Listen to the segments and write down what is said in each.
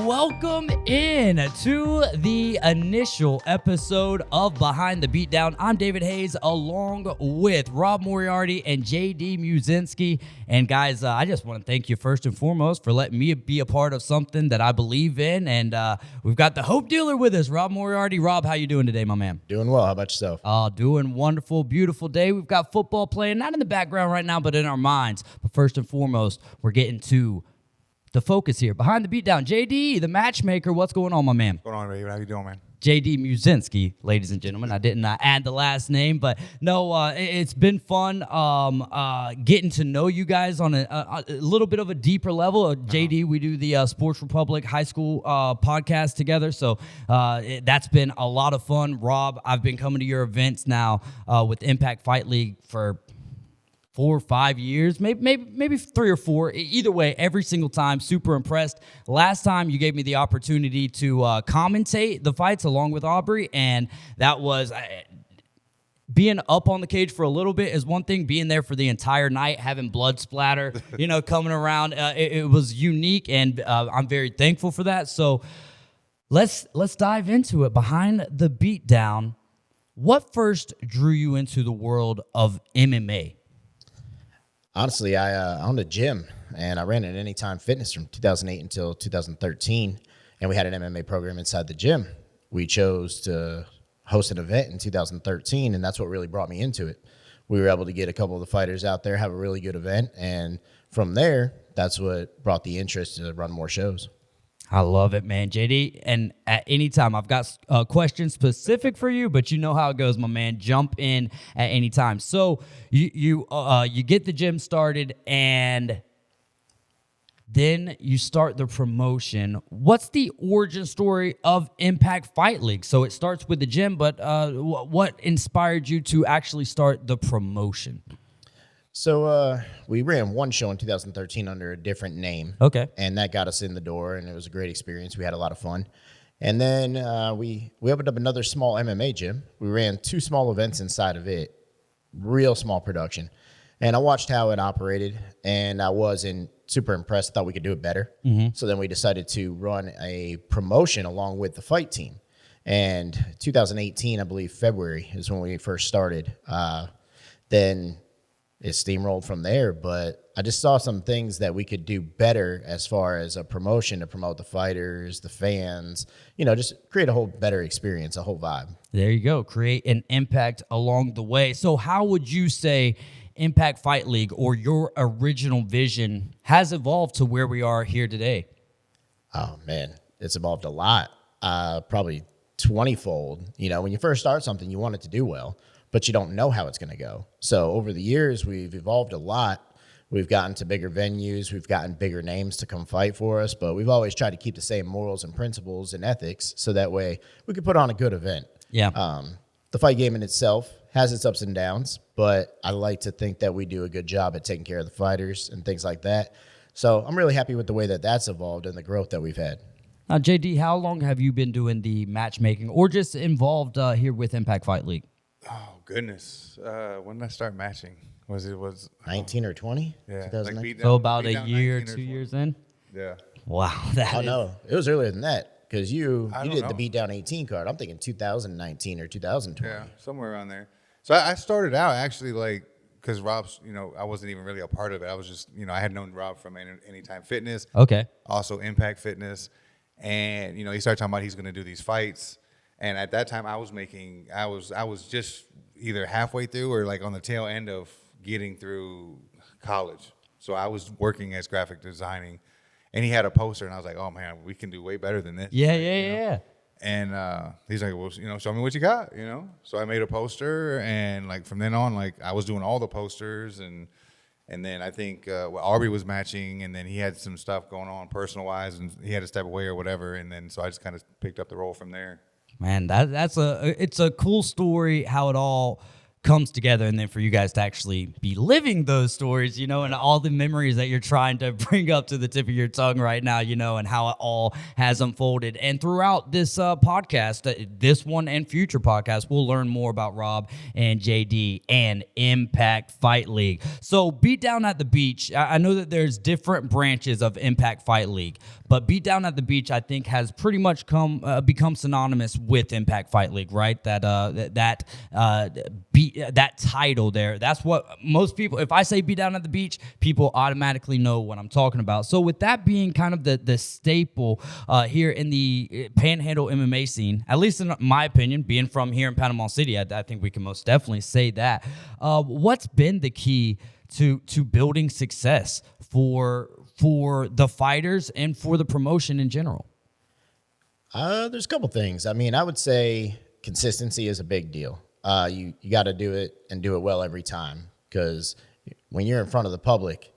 Welcome in to the initial episode of Behind the Beatdown. I'm David Hayes along with Rob Moriarty and JD Muzinski. And guys, I just want to thank you first and foremost for letting me be a part of something that I believe in. And we've got the Hope Dealer with us, Rob Moriarty. Rob, how you doing today, my man? Doing well. How about yourself? Doing wonderful, beautiful day. We've got football playing, not in the background right now, but in our minds. But first and foremost, we're getting to the focus here. Behind the Beatdown, JD, the matchmaker. What's going on, my man? What's going on, David? How you doing, man? JD Muzinski, ladies and gentlemen. I didn't add the last name, but no, it's been fun getting to know you guys on a little bit of a deeper level. JD, we do the Sports Republic High School podcast together, so that's been a lot of fun. Rob, I've been coming to your events now with Impact Fight League for 4 or 5 years, maybe 3 or 4. Either way, every single time, super impressed. Last time you gave me the opportunity to commentate the fights along with Aubrey, and that was being up on the cage for a little bit is one thing. Being there for the entire night, having blood splatter, coming around, it was unique, and I'm very thankful for that. So let's dive into it. Behind the Beatdown, what first drew you into the world of MMA? Honestly, I owned a gym, and I ran an Anytime Fitness from 2008 until 2013, and we had an MMA program inside the gym. We chose to host an event in 2013, and that's what really brought me into it. We were able to get a couple of the fighters out there, have a really good event, and from there, that's what brought the interest to run more shows. I love it, man, JD. And at any time, I've got a question specific for you, but you know how it goes, my man. Jump in at any time. So you get the gym started, and then you start the promotion. What's the origin story of Impact Fight League? So it starts with the gym, but what inspired you to actually start the promotion? So we ran one show in 2013 under a different name. Okay. And that got us in the door, and it was a great experience. We had a lot of fun. And then we opened up another small MMA gym. We ran 2 small events inside of it, real small production. And I watched how it operated, and I wasn't super impressed. I thought we could do it better. Mm-hmm. So then we decided to run a promotion along with the fight team. And 2018, I believe February is when we first started. Then it steamrolled from there, but I just saw some things that we could do better as far as a promotion to promote the fighters, the fans, just create a whole better experience, a whole vibe. There you go. Create an impact along the way. So how would you say Impact Fight League or your original vision has evolved to where we are here today? Oh, man, it's evolved a lot, probably 20-fold. When you first start something, you want it to do well, but you don't know how it's going to go. So over the years, we've evolved a lot. We've gotten to bigger venues. We've gotten bigger names to come fight for us, but we've always tried to keep the same morals and principles and ethics so that way we can put on a good event. Yeah. The fight game in itself has its ups and downs, but I like to think that we do a good job at taking care of the fighters and things like that. So I'm really happy with the way that that's evolved and the growth that we've had. Now, JD, how long have you been doing the matchmaking or just involved here with Impact Fight League? Oh, goodness. When did I start matching? Was 19 or 20? Yeah. Beatdown. So about a year, 2 years in? Yeah. Wow. No. It was earlier than that because you did know. the Beatdown 18 card. I'm thinking 2019 or 2020. Yeah, somewhere around there. So I started out actually because Rob's, I wasn't even really a part of it. I was just, I had known Rob from Anytime Fitness. Okay. Also Impact Fitness. And, he started talking about he's going to do these fights. And at that time I was just either halfway through or on the tail end of getting through college. So I was working as graphic designing, and he had a poster, and I was like, oh man, we can do way better than this. Yeah. And he's like, well, show me what you got, So I made a poster, and from then on, I was doing all the posters, and then I think Aubrey was matching, and then he had some stuff going on personal wise, and he had to step away or whatever, and then so I just kind of picked up the role from there. Man, it's a cool story how it all comes together, and then for you guys to actually be living those stories, and all the memories that you're trying to bring up to the tip of your tongue right now, and how it all has unfolded. And throughout this podcast, this one and future podcasts, we'll learn more about Rob and JD and Impact Fight League. So Beatdown at the Beach, I know that there's different branches of Impact Fight League, But Beatdown at the Beach, I think, has pretty much become synonymous with Impact Fight League, right? That title there. That's what most people, if I say Beatdown at the Beach, people automatically know what I'm talking about. So with that being kind of the staple here in the Panhandle MMA scene, at least in my opinion, being from here in Panama City, I think we can most definitely say that. What's been the key to building success for the fighters and for the promotion in general? There's a couple things. I mean, I would say consistency is a big deal. You got to do it and do it well every time, because when you're in front of the public,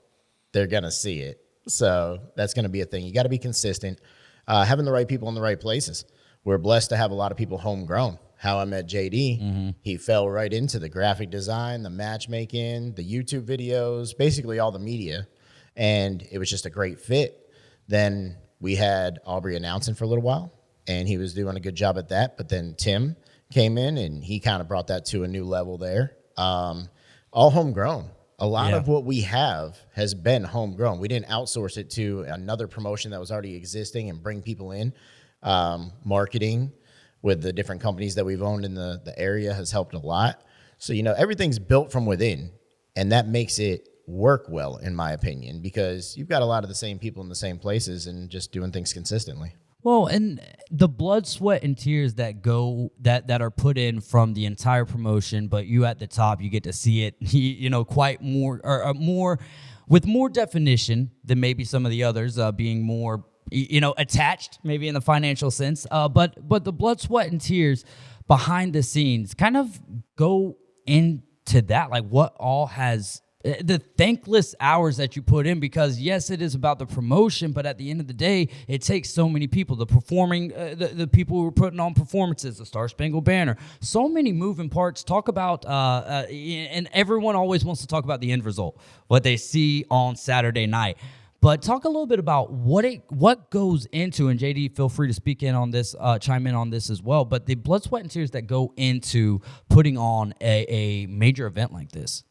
they're going to see it. So that's going to be a thing. You got to be consistent. Having the right people in the right places. We're blessed to have a lot of people homegrown. How I met JD, he fell right into the graphic design, the matchmaking, the YouTube videos, basically all the media. And it was just a great fit. Then we had Aubrey announcing for a little while, and he was doing a good job at that. But then Tim came in, and he kind of brought that to a new level there. All homegrown. A lot of what we have has been homegrown. We didn't outsource it to another promotion that was already existing and bring people in. Marketing with the different companies that we've owned in the area has helped a lot. So, everything's built from within, and that makes it work well, in my opinion, because you've got a lot of the same people in the same places and just doing things consistently. Well, and the blood, sweat, and tears that are put in from the entire promotion, but you at the top, you get to see it, quite more or more with more definition than maybe some of the others, being more, attached maybe in the financial sense. But the blood, sweat, and tears behind the scenes kind of go into that, like what all has the thankless hours that you put in, because yes, it is about the promotion, but at the end of the day, it takes so many people, the performing, the people who are putting on performances, the Star Spangled Banner, so many moving parts. Talk about, and everyone always wants to talk about the end result, what they see on Saturday night. But talk a little bit about what goes into, and JD, feel free to speak in on this, chime in on this as well, but the blood, sweat, and tears that go into putting on a major event like this.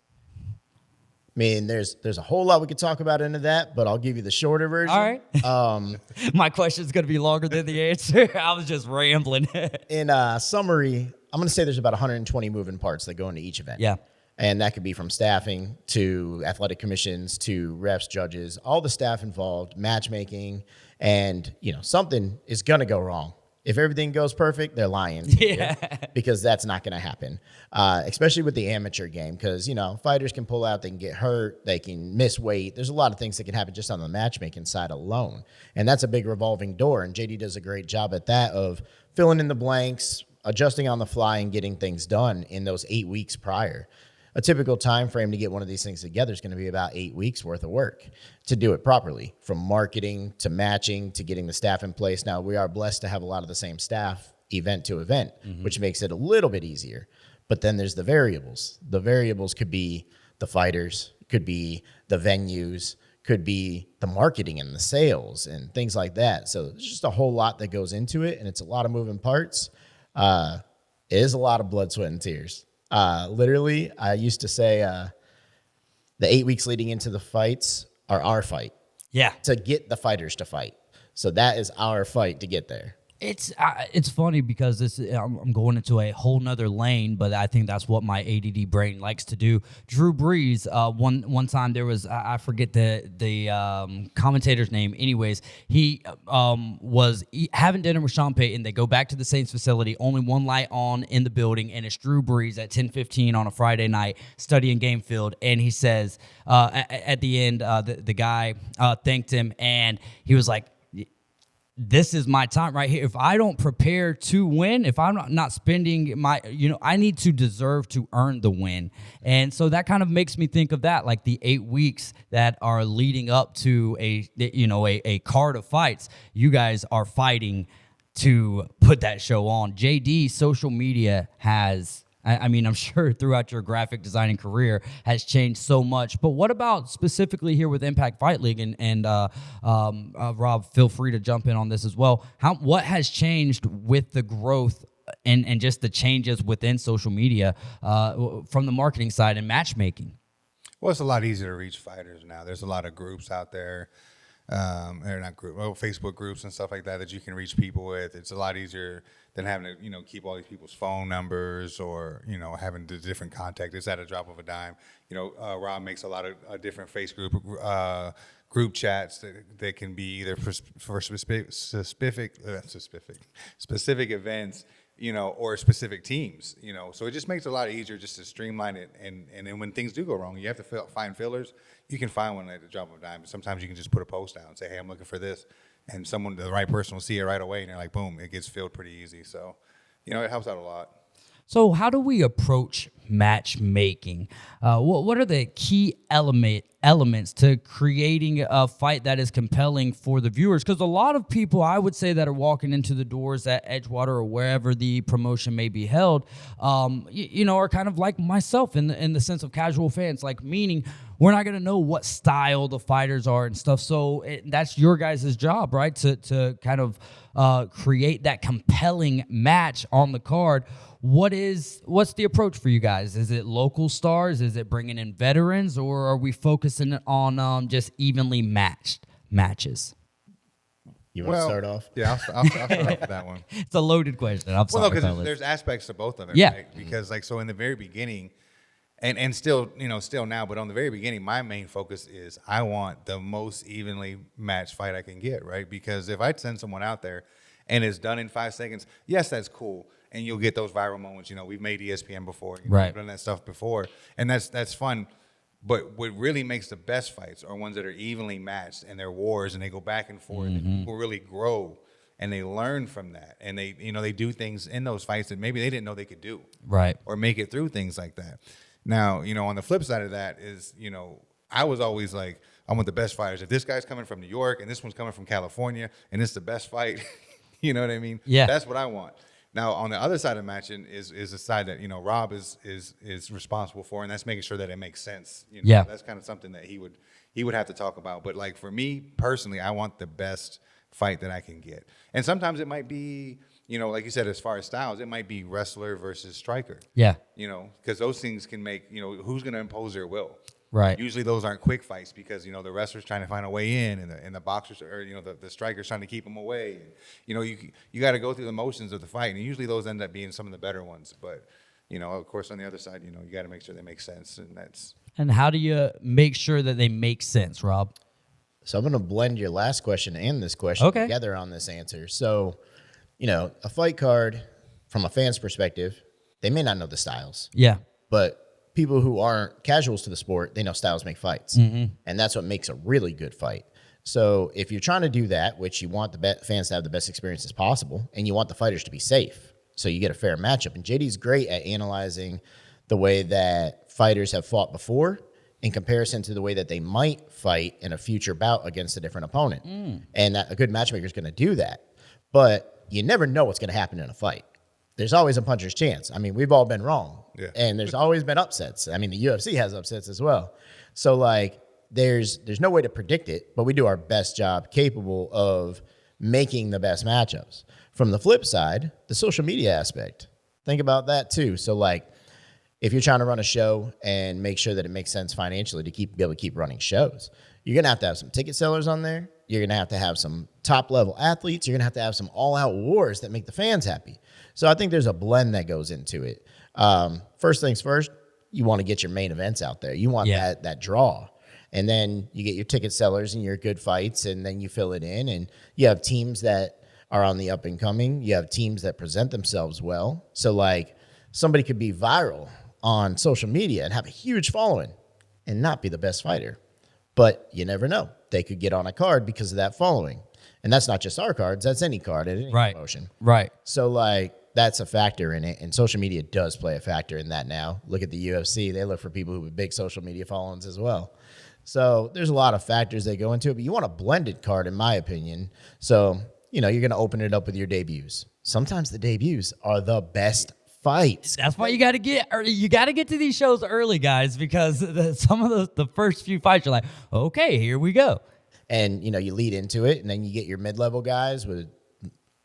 I mean, there's a whole lot we could talk about into that, but I'll give you the shorter version. All right. My question's going to be longer than the answer. I was just rambling. In summary, I'm going to say there's about 120 moving parts that go into each event. Yeah. And that could be from staffing to athletic commissions to refs, judges, all the staff involved, matchmaking, and, something is going to go wrong. If everything goes perfect, they're lying to you, because that's not going to happen, especially with the amateur game, because, fighters can pull out, they can get hurt, they can miss weight. There's a lot of things that can happen just on the matchmaking side alone, and that's a big revolving door, and JD does a great job at that of filling in the blanks, adjusting on the fly, and getting things done in those 8 weeks prior. A typical time frame to get one of these things together is going to be about 8 weeks worth of work to do it properly, from marketing to matching to getting the staff in place. Now, we are blessed to have a lot of the same staff event to event, which makes it a little bit easier. But then there's the variables. The variables could be the fighters, could be the venues, could be the marketing and the sales and things like that. So there's just a whole lot that goes into it, and it's a lot of moving parts. It is a lot of blood, sweat, and tears. Literally, I used to say the 8 weeks leading into the fights are our fight. Yeah. To get the fighters to fight. So that is our fight to get there. It's funny because I'm going into a whole nother lane, but I think that's what my ADD brain likes to do. Drew Brees, one time there was, I forget the commentator's name. Anyways, he was having dinner with Sean Payton. They go back to the Saints facility, only one light on in the building, and it's Drew Brees at 10:15 on a Friday night studying game field. And he says at the end, the guy thanked him, and he was like, this is my time right here. If I don't prepare to win, if I'm not spending I need to deserve to earn the win. And so that kind of makes me think of that, like the 8 weeks that are leading up to a card of fights. You guys are fighting to put that show on. JD, social media has, I'm sure throughout your graphic designing career has changed so much. But what about specifically here with Impact Fight League? And Rob, feel free to jump in on this as well. What has changed with the growth and just the changes within social media from the marketing side and matchmaking? Well, it's a lot easier to reach fighters now. There's a lot of groups out there. or not group, Facebook groups and stuff like that you can reach people with. It's a lot easier than having to, keep all these people's phone numbers or, having the different contact. It's at a drop of a dime. Rob makes a lot of different group chats that can be either for specific events, or specific teams, So it just makes it a lot easier just to streamline it. And then when things do go wrong, you have to find fillers. You can find one at the drop of a dime. Sometimes you can just put a post down and say, hey, I'm looking for this. And the right person will see it right away. And they're like, boom, it gets filled pretty easy. So, it helps out a lot. So how do we approach matchmaking? What are the key elements to creating a fight that is compelling for the viewers? Because a lot of people, I would say, that are walking into the doors at Edgewater or wherever the promotion may be held, are kind of like myself in the sense of casual fans, like meaning we're not going to know what style the fighters are and stuff. So that's your guys' job, right? To kind of create that compelling match on the card. What's the approach for you guys? Is it local stars? Is it bringing in veterans, or are we focusing on just evenly matched matches? You want to start off? Yeah, I'll start off with that one. It's a loaded question. I'm sorry, because there's aspects to both of them. Yeah. Right? Because in the very beginning, and still now, but on the very beginning, my main focus is I want the most evenly matched fight I can get, right? Because if I send someone out there and it's done in 5 seconds, yes, that's cool. And you'll get those viral moments. We've made ESPN before. Right. We've done that stuff before. And that's fun. But what really makes the best fights are ones that are evenly matched and they're wars and they go back and forth. Mm-hmm. And people really grow and they learn from that. And they do things in those fights that maybe they didn't know they could do. Right. Or make it through things like that. Now, on the flip side of that is, I was always like, I want the best fighters. If this guy's coming from New York and this one's coming from California and it's the best fight, you know what I mean? Yeah. That's what I want. Now, on the other side of matching is the side that, Rob is responsible for, and that's making sure that it makes sense. Yeah. That's kind of something that he would have to talk about. But like for me personally, I want the best fight that I can get. And sometimes it might be, like you said, as far as styles, it might be wrestler versus striker. Yeah. Because those things can make, who's going to impose their will. Right. Usually those aren't quick fights because, the wrestler's trying to find a way in and the boxers or, the striker's trying to keep them away. And, you got to go through the motions of the fight. And usually those end up being some of the better ones. But, of course, on the other side, you got to make sure they make sense. And how do you make sure that they make sense, Rob? So I'm going to blend your last question and this question together on this answer. So, a fight card from a fan's perspective, they may not know the styles. Yeah. But people who aren't casuals to the sport, they know styles make fights. Mm-hmm. And that's what makes a really good fight. So if you're trying to do that, which you want the fans to have the best experiences possible, and you want the fighters to be safe, so you get a fair matchup. And JD's great at analyzing the way that fighters have fought before in comparison to the way that they might fight in a future bout against a different opponent. And a good matchmaker is going to do that. But you never know what's going to happen in a fight. There's always a puncher's chance. I mean, we've all been wrong. Yeah. And there's always been upsets. I mean, the UFC has upsets as well. So, there's no way to predict it, but we do our best job capable of making the best matchups. From the flip side, the social media aspect. Think about that, too. So, if you're trying to run a show and make sure that it makes sense financially to be able to keep running shows, you're going to have some ticket sellers on there. You're going to have some top-level athletes. You're going to have some all-out wars that make the fans happy. So I think there's a blend that goes into it. First things first, you want to get your main events out there. You want that draw. And then you get your ticket sellers and your good fights, and then you fill it in. And you have teams that are on the up and coming. You have teams that present themselves well. So, somebody could be viral on social media and have a huge following and not be the best fighter. But you never know. They could get on a card because of that following. And that's not just our cards. That's any card at any promotion. Right. So, that's a factor in it. And social media does play a factor in that now. Look at the UFC. They look for people who have big social media followings as well. So there's a lot of factors that go into it. But you want a blended card, in my opinion. So, you're going to open it up with your debuts. Sometimes the debuts are the best fights. That's why you got to get to these shows early, guys, because some of the first few fights you're like, okay, here we go. And, you lead into it, and then you get your mid-level guys with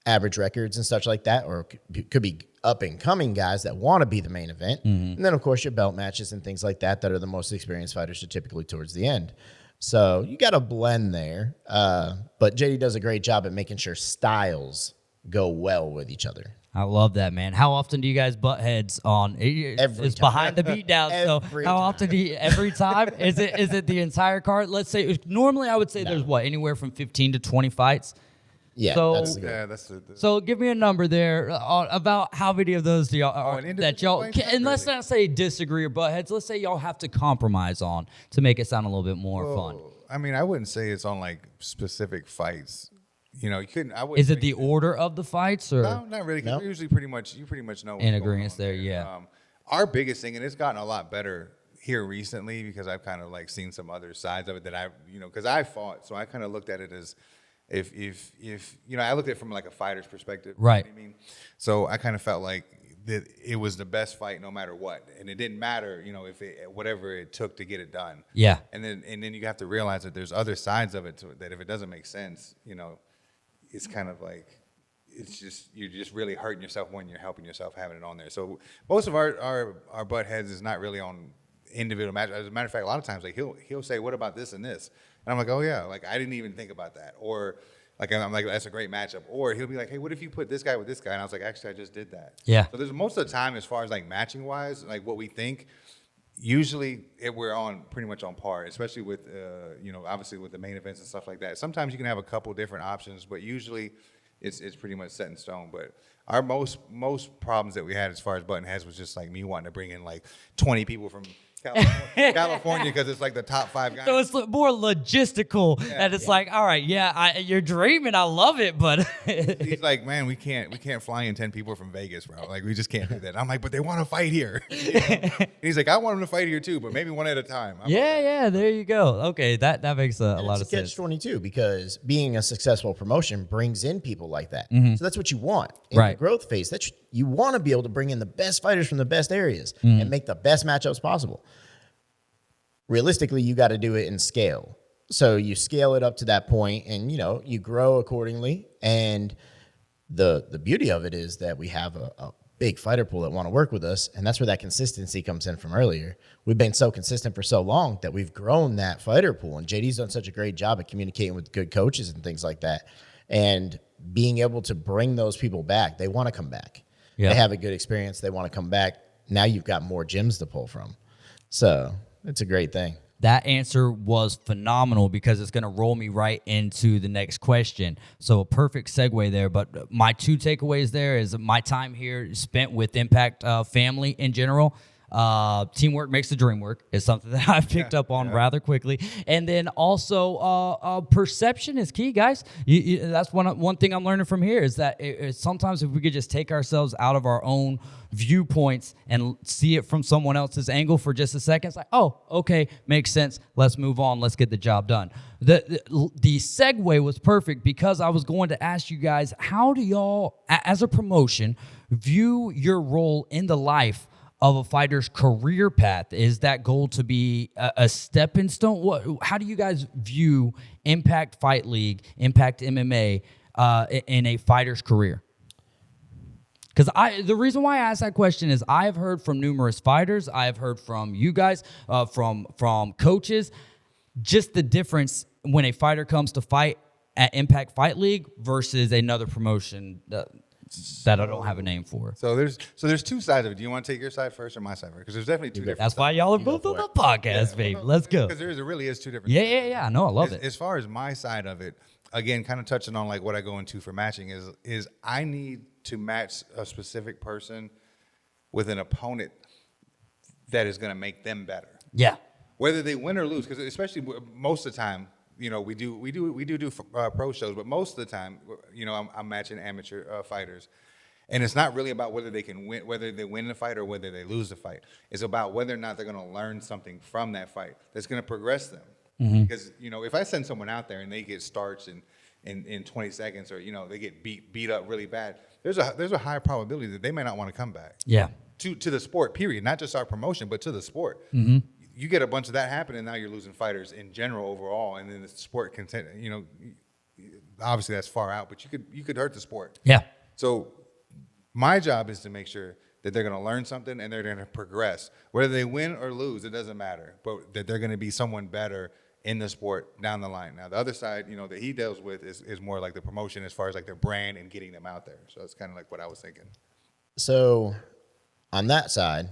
average records and such like that, or could be up-and-coming guys that want to be the main event. Mm-hmm. And then, of course, your belt matches and things like that are the most experienced fighters are typically towards the end. So you got a blend there. But JD does a great job at making sure styles go well with each other. I love that, man. How often do you guys butt heads on? Every It's time. behind the beatdown. So Every how time. often do you, every time? Is it the entire card? Let's say normally I would say there's anywhere from 15 to 20 fights. Yeah, So- that's good. Yeah, that's the So give me a number there about how many of those do y'all are, an that individual y'all fight? and let's Really? not say disagree or butt heads. Let's say y'all have to compromise on to make it sound a little bit more fun. I mean, I wouldn't say it's on like specific fights. You know, you couldn't. I wouldn't Is it say- the order of the fights or? No, not really. 'Cause No? we're usually pretty much know. In what's going agreeance on there, yeah. Our biggest thing, and it's gotten a lot better here recently because I've kind of like seen some other sides of it that because I fought, so I kind of looked at it as if I looked at it from like a fighter's perspective. Right. You know what I mean? So I kind of felt like that it was the best fight no matter what, and it didn't matter, if whatever it took to get it done. Yeah. And then you have to realize that there's other sides of it that if it doesn't make sense, it's kind of like you're just really hurting yourself when you're helping yourself having it on there. So most of our butt heads is not really on individual matches. As a matter of fact, a lot of times like he'll say, "What about this and this?" And I'm like, "Oh yeah, like I didn't even think about that." Or like I'm like, "That's a great matchup." Or he'll be like, "Hey, what if you put this guy with this guy?" And I was like, "Actually, I just did that." Yeah. So there's most of the time, as far as like matching wise, like what we think. Usually, we're on pretty much on par, especially with obviously with the main events and stuff like that. Sometimes you can have a couple different options, but usually it's pretty much set in stone. But our most problems that we had as far as button heads was just like me wanting to bring in like 20 people from California because it's like the top 5 guys. So it's more logistical, and it's like, all right, you're dreaming, I love it, but He's like, man, we can't fly in 10 people from Vegas, bro. Like we just can't do that. I'm like, but they want to fight here. And he's like, I want them to fight here too, but maybe one at a time. I'm yeah, there you go. Okay, that makes a lot of It's a sense. catch-22 because being a successful promotion brings in people like that. So that's what you want in Right. the growth phase. You want to be able to bring in the best fighters from the best areas and make the best matchups possible. Realistically, you got to do it in scale. So you scale it up to that point, and you grow accordingly. And the beauty of it is that we have a big fighter pool that want to work with us, and that's where that consistency comes in from earlier. We've been so consistent for so long that we've grown that fighter pool, and JD's done such a great job at communicating with good coaches and things like that, and being able to bring those people back. They want to come back. Yeah. They have a good experience. They want to come back. Now you've got more gyms to pull from. So it's a great thing. That answer was phenomenal because it's going to roll me right into the next question. So a perfect segue there. But my 2 takeaways there is my time here spent with Impact family in general. Teamwork makes the dream work is something that I've picked up on rather quickly. And then also perception is key, guys. That's one thing I'm learning from here is that sometimes if we could just take ourselves out of our own viewpoints and see it from someone else's angle for just a second, it's like, oh, okay, makes sense. Let's move on. Let's get the job done. The segue was perfect because I was going to ask you guys, how do y'all, as a promotion, view your role in the life of a fighter's career path? Is that goal to be a stepping stone? How do you guys view Impact Fight League, Impact MMA in a fighter's career? Because the reason why I asked that question is I've heard from numerous fighters, I've heard from you guys, from coaches, just the difference when a fighter comes to fight at Impact Fight League versus another promotion that I don't have a name for. So there's 2 sides of it. Do you want to take your side first or my side first? Because there's definitely 2 different. That's why y'all are both on the podcast, baby. Let's go. Because there really is 2 different. Yeah. I know. I love it. As far as my side of it, again, kind of touching on like what I go into for matching is I need to match a specific person with an opponent that is going to make them better. Yeah. Whether they win or lose, because especially most of the time, we do pro shows, but most of the time, I'm matching amateur fighters, and it's not really about whether they can win, whether they win the fight or whether they lose the fight. It's about whether or not they're going to learn something from that fight that's going to progress them. Because if I send someone out there and they get starched in 20 seconds, or they get beat up really bad, there's a high probability that they may not want to come back. Yeah. To the sport, period, not just our promotion, but to the sport. You get a bunch of that happening, now you're losing fighters in general overall, and then the sport content. Obviously that's far out, but you could hurt the sport. Yeah. So my job is to make sure that they're going to learn something and they're going to progress. Whether they win or lose, it doesn't matter, but that they're going to be someone better in the sport down the line. Now, the other side, that he deals with is more like the promotion as far as like their brand and getting them out there. So it's kind of like what I was thinking. So on that side,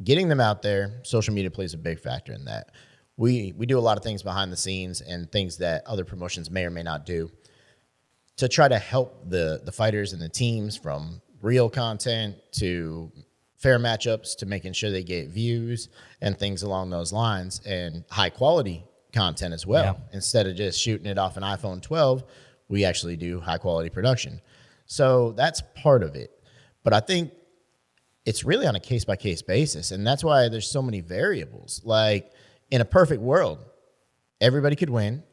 getting them out there, social media plays a big factor in that. We do a lot of things behind the scenes and things that other promotions may or may not do to try to help the fighters and the teams, from real content to fair matchups to making sure they get views and things along those lines, and high quality content as well. Yeah. Instead of just shooting it off an iPhone 12, we actually do high quality production. So that's part of it. But I think it's really on a case by case basis. And that's why there's so many variables. Like in a perfect world, everybody could win,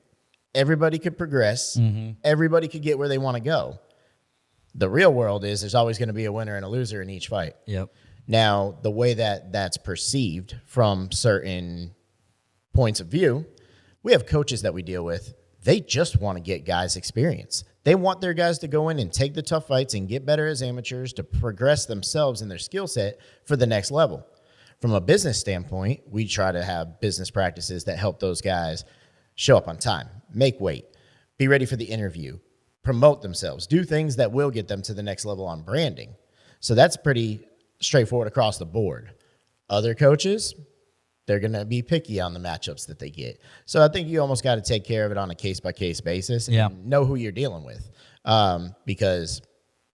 everybody could progress, everybody could get where they want to go. The real world is there's always going to be a winner and a loser in each fight. Yep. Now, the way that that's perceived from certain points of view, we have coaches that we deal with. They just want to get guys experience. They want their guys to go in and take the tough fights and get better as amateurs to progress themselves in their skill set for the next level. From a business standpoint, we try to have business practices that help those guys show up on time, make weight, be ready for the interview, promote themselves, do things that will get them to the next level on branding. So that's pretty straightforward across the board. Other coaches, they're going to be picky on the matchups that they get. So I think you almost got to take care of it on a case-by-case basis and know who you're dealing with, because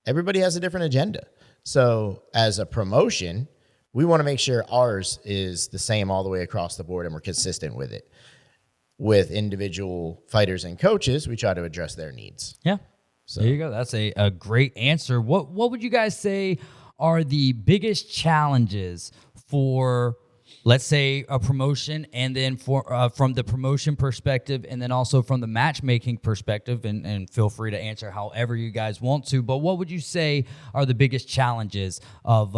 everybody has a different agenda. So as a promotion, we want to make sure ours is the same all the way across the board and we're consistent with it. With individual fighters and coaches, we try to address their needs. Yeah. So there you go. That's a great answer. What would you guys say are the biggest challenges for, let's say, a promotion, and then for from the promotion perspective, and then also from the matchmaking perspective, and feel free to answer however you guys want to, but what would you say are the biggest challenges of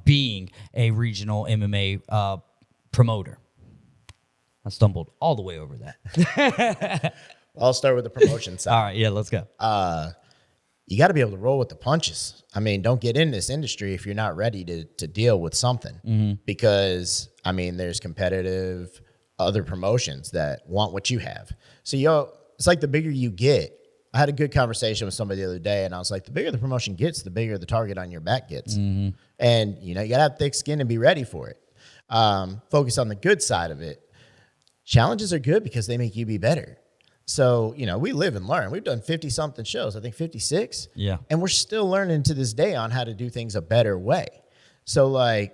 being a regional MMA promoter? I stumbled all the way over that. I'll start with the promotion side. All right, yeah, let's go. You got to be able to roll with the punches. I mean, don't get in this industry if you're not ready to deal with something. Because, I mean, there's competitive other promotions that want what you have. So, it's like the bigger you get. I had a good conversation with somebody the other day, and I was like, the bigger the promotion gets, the bigger the target on your back gets. And, you got to have thick skin and be ready for it. Focus on the good side of it. Challenges are good because they make you be better. So, we live and learn. We've done 50-something shows, I think 56. Yeah. And we're still learning to this day on how to do things a better way. So,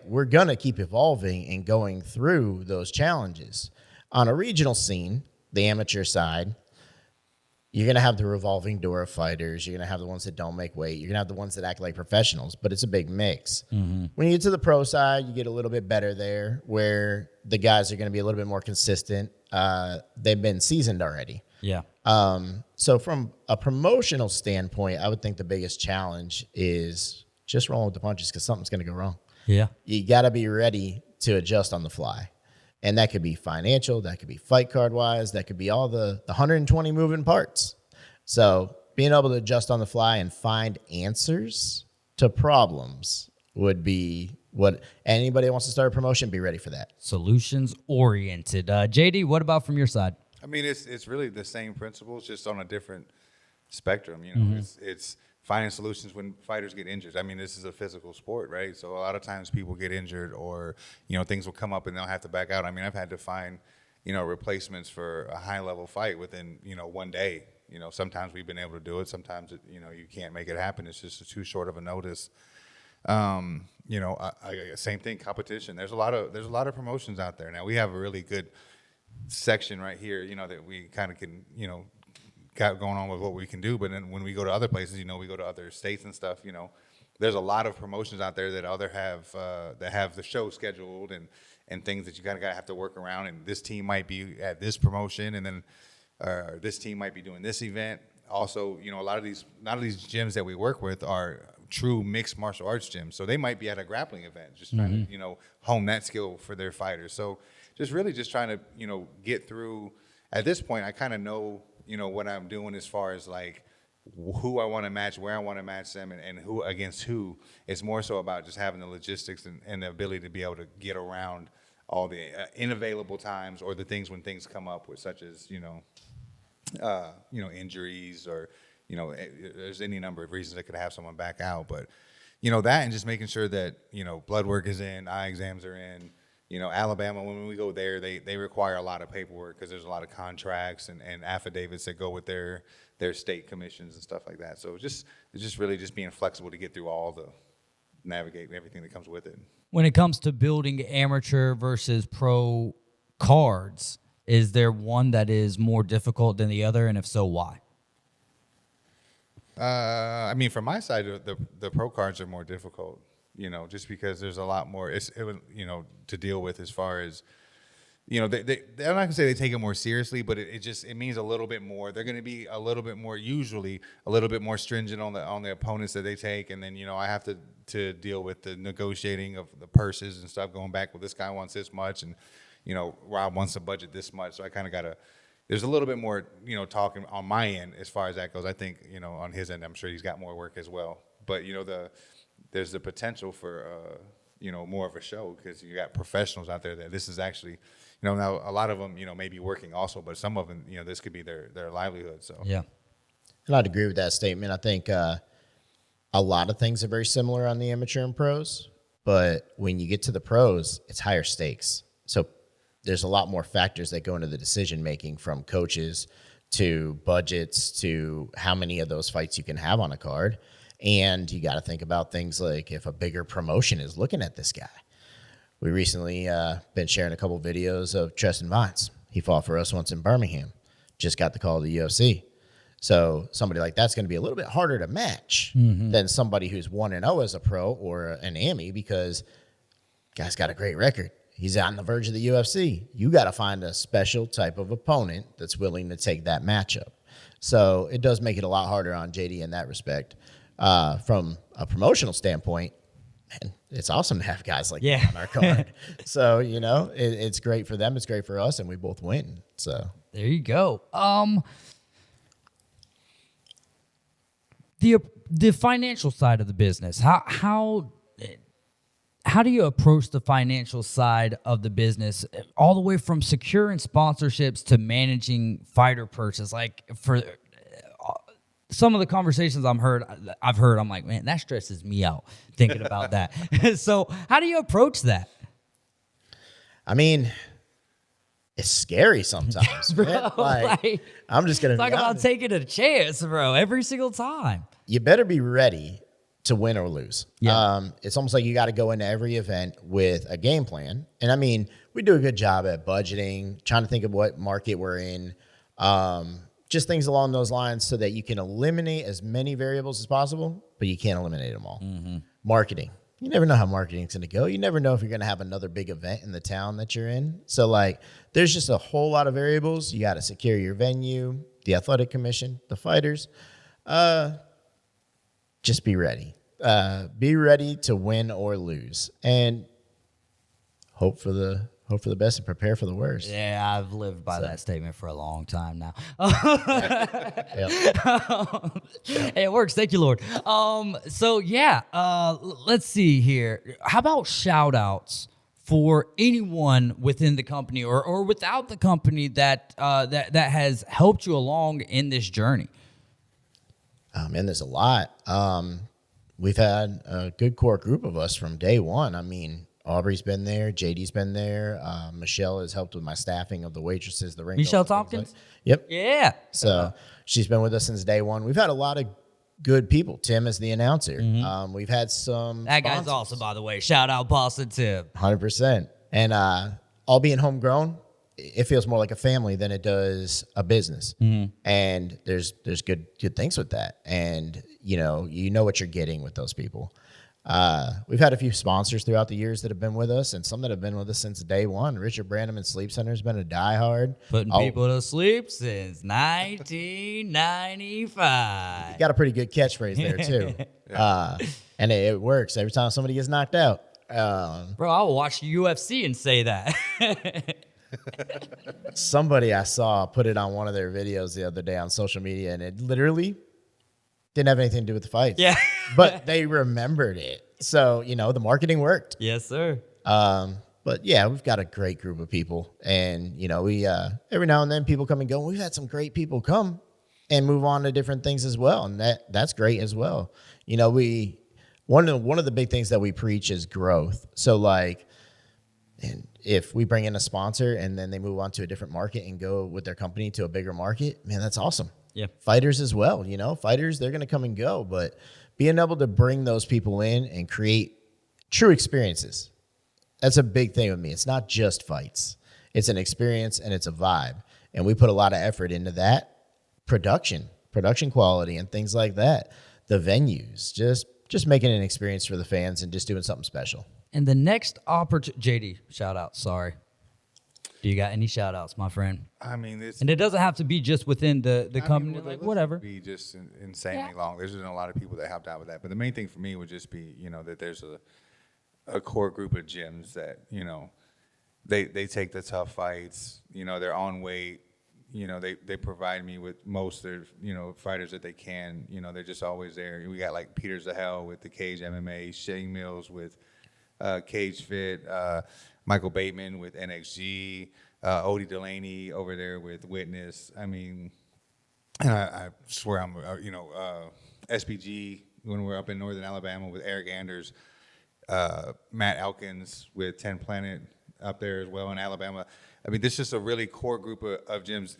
we're going to keep evolving and going through those challenges. On a regional scene, the amateur side, you're going to have the revolving door of fighters. You're going to have the ones that don't make weight. You're going to have the ones that act like professionals, but it's a big mix. When you get to the pro side, you get a little bit better there, where the guys are going to be a little bit more consistent. They've been seasoned already. Yeah. So from a promotional standpoint, I would think the biggest challenge is just rolling with the punches, because something's going to go wrong. Yeah. You got to be ready to adjust on the fly. And that could be financial, that could be fight card wise, that could be all the 120 moving parts. So being able to adjust on the fly and find answers to problems would be what anybody who wants to start a promotion, be ready for that. Solutions oriented. JD, what about from your side? I mean, it's really the same principles, just on a different spectrum. It's finding solutions when fighters get injured. I mean, this is a physical sport, right? So a lot of times people get injured, or things will come up and they'll have to back out. I mean, I've had to find replacements for a high level fight within one day. Sometimes we've been able to do it. Sometimes you can't make it happen. It's just too short of a notice. Same thing. Competition. There's a lot of promotions out there now. We have a really good section right here, that we kind of can, got going on with what we can do. But then when we go to other places, we go to other states and stuff, there's a lot of promotions out there that have the show scheduled and things that you kind of have to work around. And this team might be at this promotion, and then this team might be doing this event. Also, a lot of these gyms that we work with are true mixed martial arts gyms. So they might be at a grappling event, just trying to, hone that skill for their fighters. So just trying to, get through. At this point, I kind of know, what I'm doing as far as like who I want to match, where I want to match them, and who against who. It's more so about just having the logistics and the ability to be able to get around all the unavailable times or the things when things come up with, such as injuries or there's any number of reasons that could have someone back out, but that and just making sure that blood work is in, eye exams are in. Alabama, when we go there, they require a lot of paperwork because there's a lot of contracts and affidavits that go with their state commissions and stuff like that. So it's just really just being flexible to get through navigate everything that comes with it. When it comes to building amateur versus pro cards, is there one that is more difficult than the other, and if so, why? From my side, the pro cards are more difficult. Just because there's a lot more to deal with as far as, I'm not gonna say they take it more seriously, but it means a little bit more. They're going to be usually a little bit more stringent on the opponents that they take, and then I have to deal with the negotiating of the purses and stuff, going back. Well, this guy wants this much, and Rob wants to budget this much, so I kind of gotta. There's a little bit more talking on my end as far as that goes. I think on his end, I'm sure he's got more work as well, but there's the potential for more of a show because you got professionals out there that this is actually now a lot of them may be working also, but some of them this could be their livelihood. So yeah, and I'd agree with that statement. I think a lot of things are very similar on the amateur and pros, but when you get to the pros, it's higher stakes. So there's a lot more factors that go into the decision making, from coaches to budgets to how many of those fights you can have on a card. And you got to think about things like if a bigger promotion is looking at this guy. We recently been sharing a couple videos of Tristan Vines. He fought for us once in Birmingham. Just got the call to the UFC. So somebody like that's going to be a little bit harder to match than somebody who's 1-0 as a pro or an AMI, because guy's got a great record. He's on the verge of the UFC. You got to find a special type of opponent that's willing to take that matchup. So it does make it a lot harder on JD in that respect. From a promotional standpoint, man, it's awesome to have guys like that on our card. So, it's great for them. It's great for us, and we both win. So there you go. The financial side of the business, how do you approach the financial side of the business, all the way from securing sponsorships to managing fighter purses? Like, for some of the conversations I've heard, I'm like, man, that stresses me out thinking about that. So how do you approach that? I mean, it's scary sometimes, bro. Like, I'm just going to talk about taking a chance, bro, every single time. You better be ready to win or lose. Yeah. It's almost like you got to go into every event with a game plan. And I mean, we do a good job at budgeting, trying to think of what market we're in, just things along those lines so that you can eliminate as many variables as possible, but you can't eliminate them all. Marketing. You never know how marketing's going to go. You never know if you're going to have another big event in the town that you're in. So, like, there's just a whole lot of variables. You got to secure your venue, the athletic commission, the fighters. Just be ready. Be ready to win or lose, and hope for the best and prepare for the worst. Yeah, I've lived by that statement for a long time now. It works. Thank you, Lord. Let's see here. How about shout outs for anyone within the company or without the company that has helped you along in this journey? Man, there's a lot. We've had a good core group of us from day one. I mean, Aubrey's been there. JD's been there. Michelle has helped with my staffing of the waitresses, the ring. Michelle Tompkins? Yep. Yeah. So she's been with us since day one. We've had a lot of good people. Tim is the announcer. We've had some. That guy's awesome, by the way. Shout out Boston Tim. 100%. And all being homegrown, it feels more like a family than it does a business. And there's good things with that. And you know what you're getting with those people. We've had a few sponsors throughout the years that have been with us, and some that have been with us since day one. Richard Brandeman Sleep Center has been a diehard. Putting people to sleep since 1995. You got a pretty good catchphrase there, too. And it works every time somebody gets knocked out. Bro, I will watch UFC and say that. Somebody I saw put it on one of their videos the other day on social media, and it literally didn't have anything to do with the fights. Yeah. But they remembered it. So, the marketing worked. Yes, sir. But yeah, we've got a great group of people, and we every now and then people come and go. We've had some great people come and move on to different things as well, and that's great as well. We one of the big things that we preach is growth. So like, and if we bring in a sponsor and then they move on to a different market and go with their company to a bigger market, man, that's awesome. Yeah. Fighters as well, fighters, they're going to come and go, but being able to bring those people in and create true experiences, that's a big thing with me. It's not just fights. It's an experience and it's a vibe. And we put a lot of effort into that production quality and things like that. The venues, just making an experience for the fans and just doing something special. And the next opportunity, JD, shout out, sorry. Do you got any shout outs, my friend? I mean, and it doesn't have to be just within the company, well, like whatever. Be just insanely long. There's been a lot of people that helped out with that. But the main thing for me would just be, that there's a core group of gyms that, they take the tough fights, they're on weight, they provide me with most of their, fighters that they can, they're just always there. We got like Peter Zahel with the Cage MMA, Shane Mills with Cage Fit, Michael Bateman with NXG, Odie Delaney over there with Witness. I mean, I swear I'm, SPG when we're up in Northern Alabama with Eric Anders, Matt Elkins with 10 Planet up there as well in Alabama. I mean, this is just a really core group of gyms.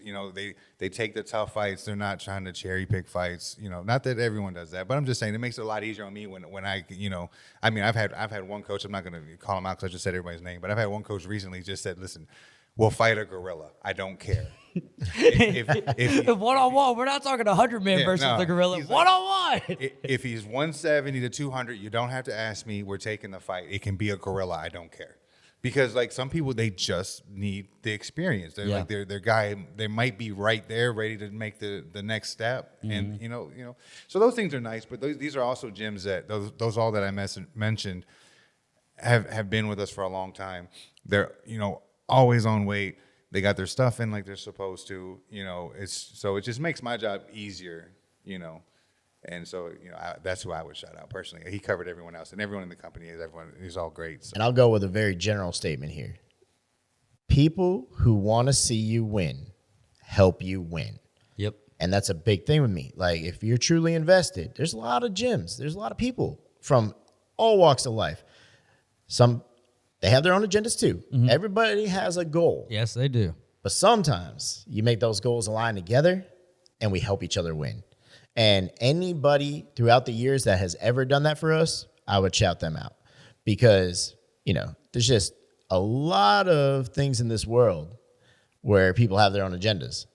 They take the tough fights. They're not trying to cherry pick fights. Not that everyone does that, but I'm just saying it makes it a lot easier on me when I, I mean, I've had one coach. I'm not going to call him out because I just said everybody's name, but I've had one coach recently just said, "Listen, we'll fight a gorilla. I don't care." if one-on-one, we're not talking 100-man versus the gorilla. One-on-one. If he's 170 to 200, you don't have to ask me. We're taking the fight. It can be a gorilla. I don't care. Because like some people, they just need the experience. They're like their guy. They might be right there, ready to make the next step. And so those things are nice. But these are also gyms that those all that I mentioned have been with us for a long time. They're always on weight. They got their stuff in like they're supposed to. It just makes my job easier. And so, that's who I would shout out personally. He covered everyone else, and everyone in the company is all great. So. And I'll go with a very general statement here. People who want to see you win help you win. Yep. And that's a big thing with me. Like, if you're truly invested, there's a lot of gyms. There's a lot of people from all walks of life. They have their own agendas too. Mm-hmm. Everybody has a goal. Yes, they do. But sometimes you make those goals align together, and we help each other win. And anybody throughout the years that has ever done that for us, I would shout them out because, there's just a lot of things in this world where people have their own agendas.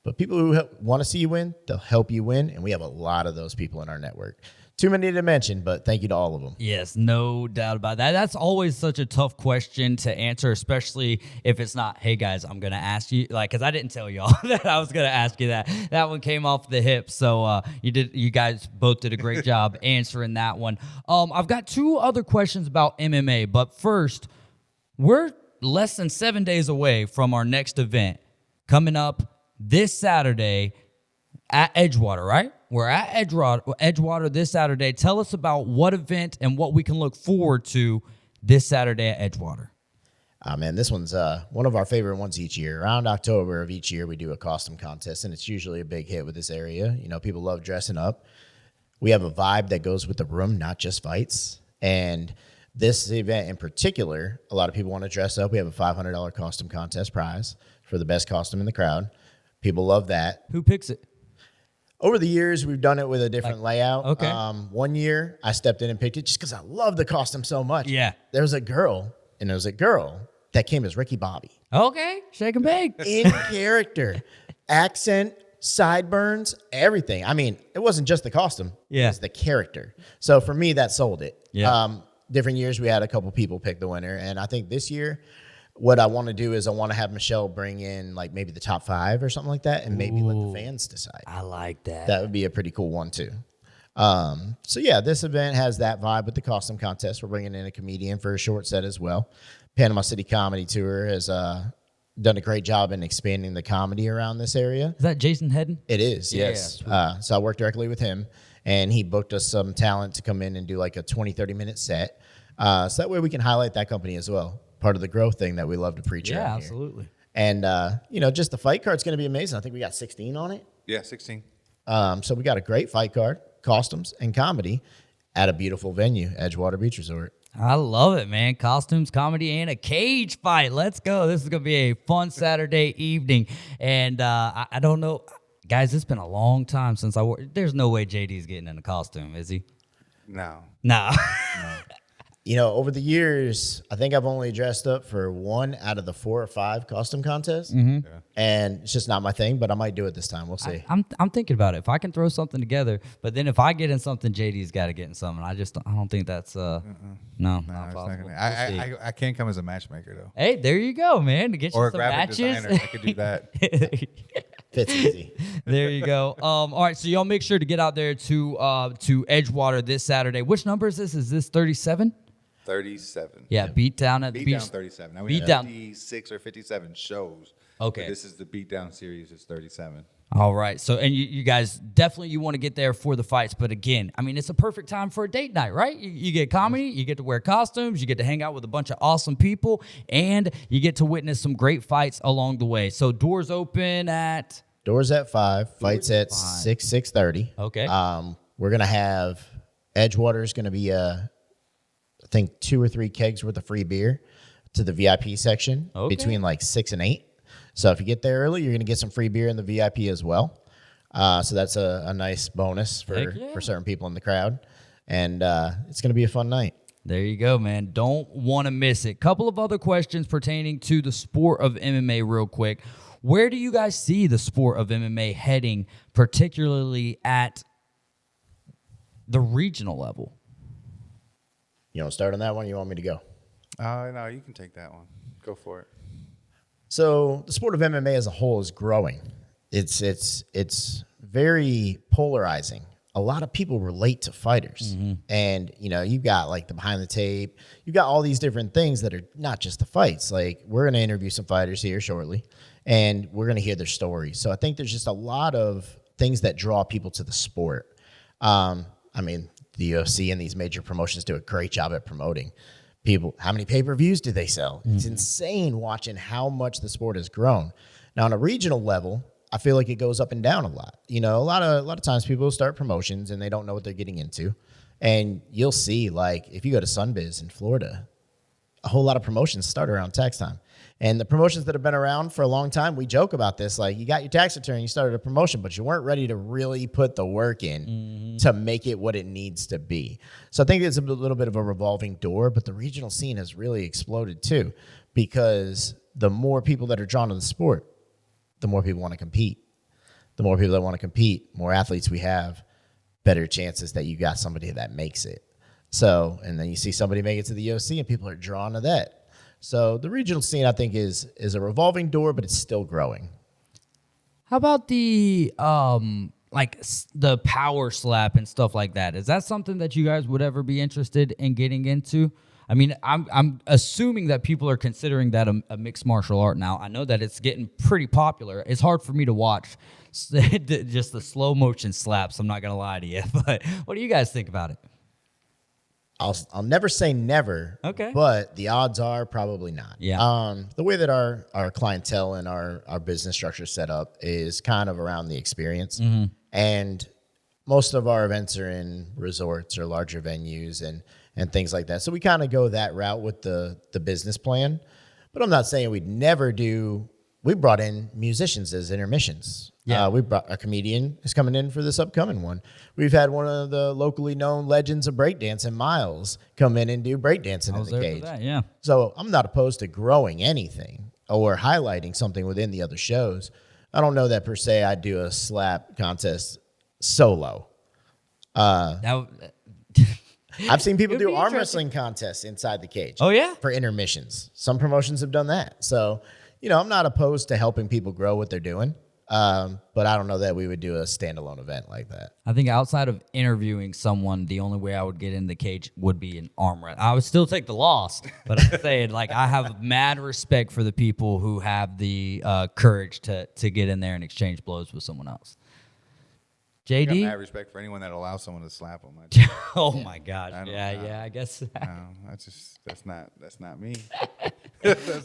But people who want to see you win, they'll help you win. And we have a lot of those people in our network. Too many to mention, but thank you to all of them. Yes, no doubt about that. That's always such a tough question to answer, especially if it's not, hey, guys, I'm going to ask you, because I didn't tell y'all that I was going to ask you that. That one came off the hip, so you guys both did a great job answering that one. I've got two other questions about MMA, but first, we're less than 7 days away from our next event coming up this Saturday at Edgewater, right? We're at Edgewater this Saturday. Tell us about what event and what we can look forward to this Saturday at Edgewater. Man, this one's one of our favorite ones each year. Around October of each year, we do a costume contest, and it's usually a big hit with this area. People love dressing up. We have a vibe that goes with the room, not just fights. And this event in particular, a lot of people want to dress up. We have a $500 costume contest prize for the best costume in the crowd. People love that. Who picks it? Over the years, we've done it with a different layout. Okay. One year, I stepped in and picked it just because I love the costume so much. Yeah. There was a girl that came as Ricky Bobby. Okay. Shake and bake. In character. Accent, sideburns, everything. I mean, it wasn't just the costume. Yeah. It was the character. So for me, that sold it. Yeah. Different years, we had a couple people pick the winner. And I think this year, what I want to do is I want to have Michelle bring in like maybe the top 5 or something like that and maybe let the fans decide. I like that. That would be a pretty cool one too. So yeah, this event has that vibe with the costume contest. We're bringing in a comedian for a short set as well. Panama City Comedy Tour has done a great job in expanding the comedy around this area. Is that Jason Hedden? It is, yes. So I worked directly with him, and he booked us some talent to come in and do like a 20, 30-minute set. So that way we can highlight that company as well. part of the growth thing that we love to preach Yeah, around here. absolutely. And, just the fight card's going to be amazing. I think we got 16 on it. Yeah, 16. So we got a great fight card, costumes, and comedy at a beautiful venue, Edgewater Beach Resort. I love it, man. Costumes, comedy, and a cage fight. Let's go. This is going to be a fun Saturday evening. And I don't know. Guys, it's been a long time since I wore. There's no way JD's getting in a costume, is he? No. No. Over the years, I think I've only dressed up for 1 out of the 4 or 5 costume contests. Yeah. And it's just not my thing, but I might do it this time. We'll see. I'm thinking about it. If I can throw something together, but then if I get in something, JD's got to get in something. I don't think that's no, not No, it's possible. not gonna, We'll see. I can't come as a matchmaker though, Hey, there you go, man. To get or you a some graphic matches. designer. I could do that. Fits easy. There you go. All right, so y'all make sure to get out there to Edgewater this Saturday. Which number is this? Is this 37? 37. Yeah, Beatdown at the beach. Beatdown 37. Now we Beatdown. have 56 or 57 shows. Okay. But this is the Beatdown series. It's 37. All right. So, and you guys definitely you want to get there for the fights. But again, I mean, it's a perfect time for a date night, right? You get comedy, you get to wear costumes, you get to hang out with a bunch of awesome people, and you get to witness some great fights along the way. So doors open at... Doors at 5, fights at 5. 6:30. Okay. We're going to have Edgewater is going to be I think 2 or 3 kegs worth of free beer to the VIP section between like 6 and 8. So if you get there early, you're going to get some free beer in the VIP as well. So that's a nice bonus for certain people in the crowd. And it's going to be a fun night. There you go, man. Don't want to miss it. Couple of other questions pertaining to the sport of MMA real quick. Where do you guys see the sport of MMA heading, particularly at the regional level? You want to start on that one or you want me to go? No, you can take that one. Go for it. So the sport of MMA as a whole is growing. It's very polarizing. A lot of people relate to fighters. And, you've got like the behind the tape. You've got all these different things that are not just the fights. Like we're going to interview some fighters here shortly, and we're going to hear their stories. So I think there's just a lot of things that draw people to the sport. The UFC and these major promotions do a great job at promoting people. How many pay-per-views do they sell? It's insane watching how much the sport has grown. Now, on a regional level, I feel like it goes up and down a lot. A lot of times people start promotions and they don't know what they're getting into. And you'll see, like, if you go to Sunbiz in Florida, a whole lot of promotions start around tax time. And the promotions that have been around for a long time, we joke about this. Like, you got your tax return, you started a promotion, but you weren't ready to really put the work in to make it what it needs to be. So I think it's a little bit of a revolving door, but the regional scene has really exploded too, because the more people that are drawn to the sport, the more people want to compete. The more people that want to compete, more athletes we have, better chances that you got somebody that makes it. So, and then you see somebody make it to the UFC and people are drawn to that. So the regional scene, I think, is a revolving door, but it's still growing. How about the the power slap and stuff like that? Is that something that you guys would ever be interested in getting into? I mean, I'm assuming that people are considering that a mixed martial art now. I know that it's getting pretty popular. It's hard for me to watch just the slow motion slaps. I'm not gonna lie to you, but what do you guys think about it? I'll never say never. Okay. But the odds are probably not. Yeah. The way that our clientele and our business structure is set up is kind of around the experience. And most of our events are in resorts or larger venues and things like that. So we kind of go that route with the business plan. But I'm not saying we'd never do. We brought in musicians as intermissions. Yeah. We brought a comedian is coming in for this upcoming one. We've had one of the locally known legends of breakdancing, Miles, come in and do breakdancing in the cage. That, yeah. So I'm not opposed to growing anything or highlighting something within the other shows. I don't know that per se I'd do a slap contest solo. I've seen people It'd do be arm interesting. wrestling contests inside the cage. Oh, yeah? For intermissions. Some promotions have done that. So, I'm not opposed to helping people grow what they're doing. But I don't know that we would do a standalone event like that. I think outside of interviewing someone, the only way I would get in the cage would be an arm wrestle. I would still take the loss, but I'm saying, like, I have mad respect for the people who have the courage to get in there and exchange blows with someone else. I got JD? mad respect for anyone that allows someone to slap them. Oh my gosh. I don't Yeah, know. I guess. No, that's not me.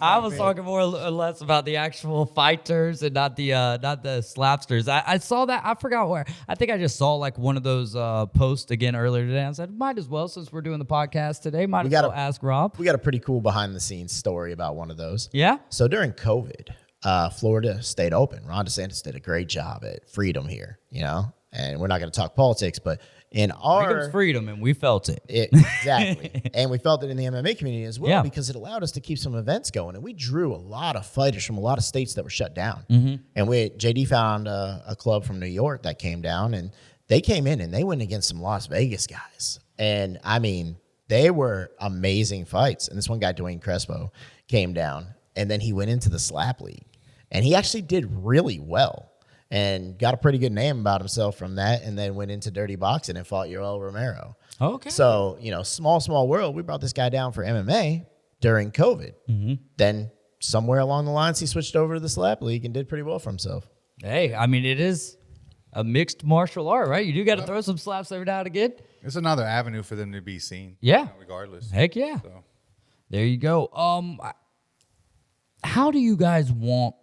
I was talking more or less about the actual fighters and not the slapsters. I saw that. I forgot where. I think I just saw like one of those posts again earlier today. I said, might as well, since we're doing the podcast today, might as well ask Rob. We got a pretty cool behind the scenes story about one of those. Yeah. So during COVID, Florida stayed open. Ron DeSantis did a great job at freedom here, and we're not going to talk politics, but in our freedom, and we felt it. Exactly. And we felt it in the MMA community as well, because it allowed us to keep some events going. And we drew a lot of fighters from a lot of states that were shut down. And JD found a club from New York that came down, and they came in and they went against some Las Vegas guys. And I mean, they were amazing fights. And this one guy, Dwayne Crespo, came down, and then he went into the slap league, and he actually did really well and got a pretty good name about himself from that, and then went into dirty boxing and fought Yoel Romero. Okay. So, small world. We brought this guy down for MMA during COVID. Then somewhere along the lines, he switched over to the slap league and did pretty well for himself. Hey, I mean, it is a mixed martial art, right? You do got to throw some slaps every now and again. It's another avenue for them to be seen. Yeah. Regardless. Heck yeah. So. There you go. How do you guys want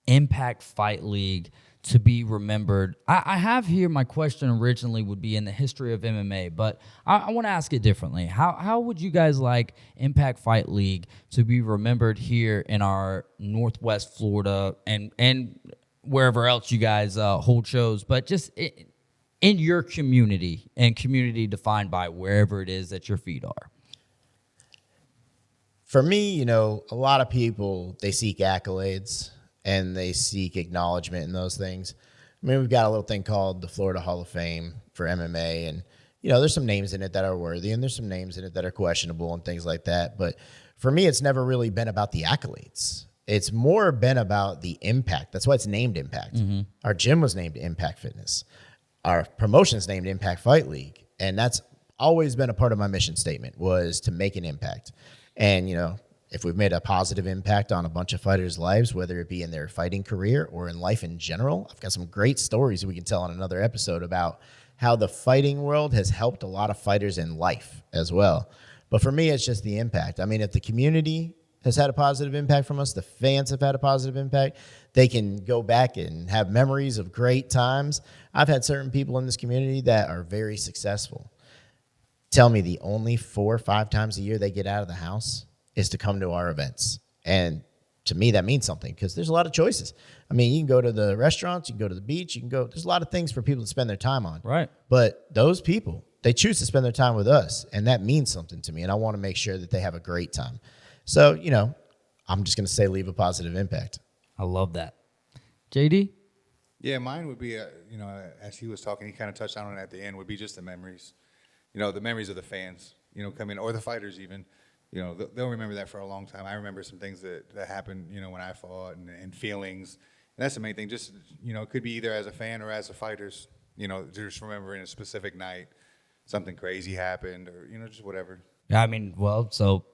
Impact Fight League to be remembered? I have here, my question originally would be in the history of MMA, but I want to ask it differently. How would you guys like Impact Fight League to be remembered here in our Northwest Florida and wherever else you guys hold shows, but just in your community, and community defined by wherever it is that your feet are? For me, a lot of people, they seek accolades and they seek acknowledgement in those things. I mean, we've got a little thing called the Florida Hall of Fame for MMA, and there's some names in it that are worthy, and there's some names in it that are questionable and things like that. But for me, it's never really been about the accolades. It's more been about the impact. That's why it's named Impact. Our gym was named Impact Fitness. Our promotion's named Impact Fight League, and that's always been a part of my mission statement, was to make an impact. And if we've made a positive impact on a bunch of fighters' lives, whether it be in their fighting career or in life in general, I've got some great stories we can tell on another episode about how the fighting world has helped a lot of fighters in life as well. But for me, it's just the impact. I mean, if the community has had a positive impact from us, the fans have had a positive impact, they can go back and have memories of great times. I've had certain people in this community that are very successful tell me the only 4 or 5 times a year they get out of the house is to come to our events. And to me, that means something, because there's a lot of choices. I mean, you can go to the restaurants, you can go to the beach, there's a lot of things for people to spend their time on. Right. But those people, they choose to spend their time with us, and that means something to me, and I want to make sure that they have a great time. So, I'm just going to say leave a positive impact. I love that. JD? Yeah, mine would be, as he was talking, he kind of touched on it at the end, would be just the memories. The memories of the fans, come in, or the fighters even. They'll remember that for a long time. I remember some things that happened, when I fought, and feelings. And that's the main thing. Just, it could be either as a fan or as a fighters, just remembering a specific night, something crazy happened, or, just whatever. I mean, well, so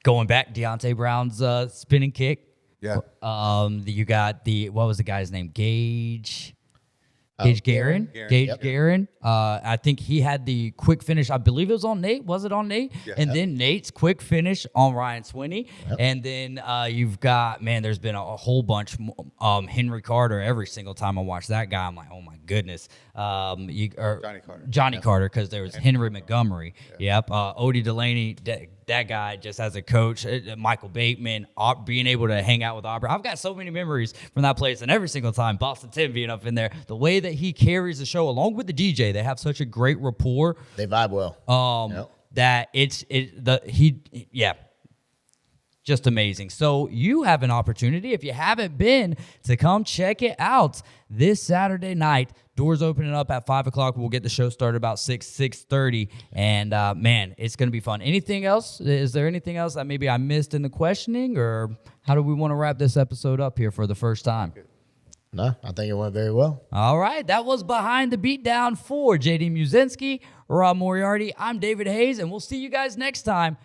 going back, Deontay Brown's spinning kick. Yeah. You got what was the guy's name? Gage Guerin. Yep. Guerin. I think he had the quick finish. I believe it was on Nate. Was it on Nate? Yeah. And then Nate's quick finish on Ryan Swinney. Yep. And then you've got, there's been a whole bunch. Henry Carter, every single time I watch that guy, I'm like, oh my goodness. Johnny Carter. Johnny Carter, because there was Henry Montgomery. Yeah. Yep. Odie Delaney. That guy, just as a coach, Michael Bateman, being able to hang out with Aubrey. I've got so many memories from that place, and every single time, Boston Tim being up in there, the way that he carries the show, along with the DJ, they have such a great rapport. They vibe well. That just amazing. So you have an opportunity, if you haven't been, to come check it out this Saturday night. Doors opening up at 5 o'clock. We'll get the show started about 6:30. And, it's going to be fun. Anything else? Is there anything else that maybe I missed in the questioning? Or how do we want to wrap this episode up here for the first time? No, I think it went very well. All right. That was Behind the Beatdown for JD Muzinski, Rob Moriarty. I'm David Hayes, and we'll see you guys next time